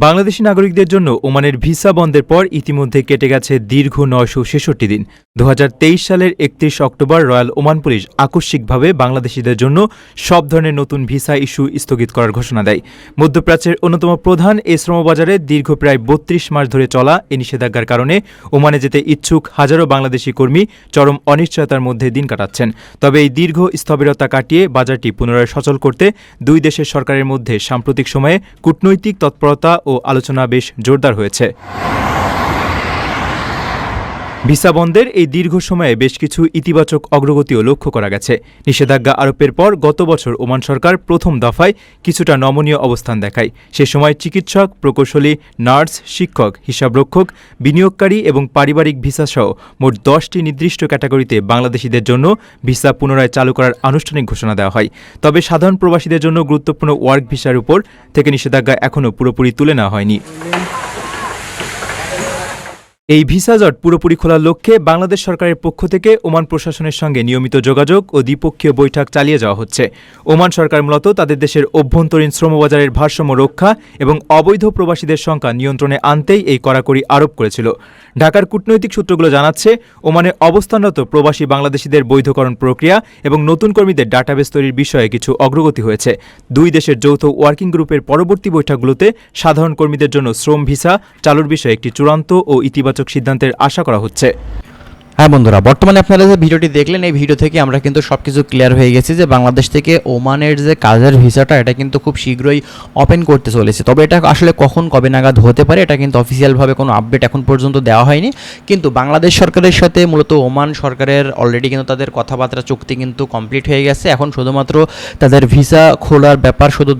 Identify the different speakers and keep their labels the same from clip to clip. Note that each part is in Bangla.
Speaker 1: বাংলাদেশি নাগরিকদের জন্য ওমানের ভিসা বন্ধের পর ইতিমধ্যে কেটে গেছে দীর্ঘ 966 দিন। 2023 সালের 31 অক্টোবর রয়্যাল ওমান পুলিশ আকস্মিকভাবে বাংলাদেশিদের জন্য সব ধরনের নতুন ভিসা ইস্যু স্থগিত করার ঘোষণা দেয়। মধ্যপ্রাচ্যের অন্যতম প্রধান এই শ্রমবাজারে দীর্ঘ প্রায় 32 মাস ধরে চলা এই নিষেধাজ্ঞার কারণে ওমানে যেতে ইচ্ছুক হাজারো বাংলাদেশি কর্মী চরম অনিশ্চয়তার মধ্যে দিন কাটাচ্ছেন। তবে এই দীর্ঘ স্থবিরতা কাটিয়ে বাজারটি পুনরায় সচল করতে দুই দেশের সরকারের মধ্যে সাম্প্রতিক সময়ে কূটনৈতিক তৎপরতা ও আলোচনা বেশ জোরদার হয়েছে। ভিসা বন্ধের এই দীর্ঘ সময়ে বেশ কিছু ইতিবাচক অগ্রগতিও লক্ষ্য করা গেছে। নিষেধাজ্ঞা আরোপের পর গত বছর ওমান সরকার প্রথম দফায় কিছুটা নমনীয় অবস্থান দেখায়। সে সময় চিকিৎসক, প্রকৌশলী, নার্স, শিক্ষক, হিসাবরক্ষক, বিনিয়োগকারী এবং পারিবারিক ভিসাসহ মোট 10টি নির্দিষ্ট ক্যাটাগরিতে বাংলাদেশিদের জন্য ভিসা পুনরায় চালু করার আনুষ্ঠানিক ঘোষণা দেওয়া হয়। তবে সাধারণ প্রবাসীদের জন্য গুরুত্বপূর্ণ ওয়ার্ক ভিসার উপর থেকে নিষেধাজ্ঞা এখনও পুরোপুরি তুলে নেওয়া হয়নি। এই ভিসা জট পুরোপুরি খোলার লক্ষ্যে বাংলাদেশ সরকারের পক্ষ থেকে ওমান প্রশাসনের সঙ্গে নিয়মিত যোগাযোগ ও দ্বিপক্ষীয় বৈঠক চালিয়ে যাওয়া হচ্ছে। ওমান সরকার মূলত তাদের দেশের অভ্যন্তরীণ শ্রমবাজারের ভারসাম্য রক্ষা এবং অবৈধ প্রবাসীদের সংখ্যা নিয়ন্ত্রণে আনতেই এই কড়াকড়ি আরোপ করেছিল। ঢাকার কূটনৈতিক সূত্রগুলো জানাচ্ছে, ওমানে অবস্থানরত প্রবাসী বাংলাদেশিদের বৈধকরণ প্রক্রিয়া এবং নতুন কর্মীদের ডাটাবেস তৈরির বিষয়ে কিছু অগ্রগতি হয়েছে। দুই দেশের যৌথ ওয়ার্কিং গ্রুপের পরবর্তী বৈঠকগুলোতে সাধারণ কর্মীদের জন্য শ্রম ভিসা চালুর বিষয়ে একটি চূড়ান্ত ও ইতিবাচক সিদ্ধান্তের আশা করা হচ্ছে।
Speaker 2: হ্যাঁ বন্ধুরা, বর্তমানে আপনারা যে ভিডিওটি দেখলেন, এই ভিডিও থেকে আমরা কিন্তু সবকিছু ক্লিয়ার হয়ে গেছি যে বাংলাদেশ থেকে ওমানের যে কাজের ভিসাটা এটা কিন্তু খুব শীঘ্রই ওপেন করতে চলেছে। তবে এটা আসলে কখন কবে নাগাদ হতে পারে এটা কিন্তু অফিসিয়ালভাবে কোনো আপডেট এখন পর্যন্ত দেওয়া হয়নি। কিন্তু বাংলাদেশ সরকারের সাথে মূলত ওমান সরকারের অলরেডি কিন্তু তাদের কথাবার্তা চুক্তি কিন্তু কমপ্লিট হয়ে গেছে। এখন শুধুমাত্র তাদের ভিসা খোলার ব্যাপার শুধু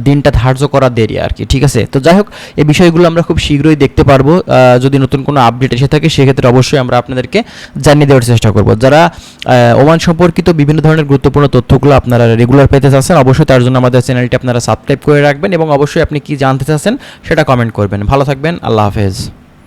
Speaker 2: দিনটা ধার্য করা দেরি আর কি। ঠিক আছে, তো যাই হোক, এই বিষয়গুলো আমরা খুব শীঘ্রই দেখতে পারবো। যদি নতুন কোনো আপডেট এসে থাকে সেক্ষেত্রে অবশ্যই আমরা আপনাদেরকে জানিয়ে দেওয়ার চেষ্টা করব। যারা ওমান সম্পর্কিত বিভিন্ন ধরনের গুরুত্বপূর্ণ তথ্যগুলো আপনারা রেগুলার পেতে চাচ্ছেন, অবশ্যই তার জন্য আমাদের চ্যানেলটি আপনারা সাবস্ক্রাইব করে রাখবেন এবং অবশ্যই আপনি কি জানতে চাচ্ছেন সেটা কমেন্ট করবেন। ভালো থাকবেন, আল্লাহ হাফেজ।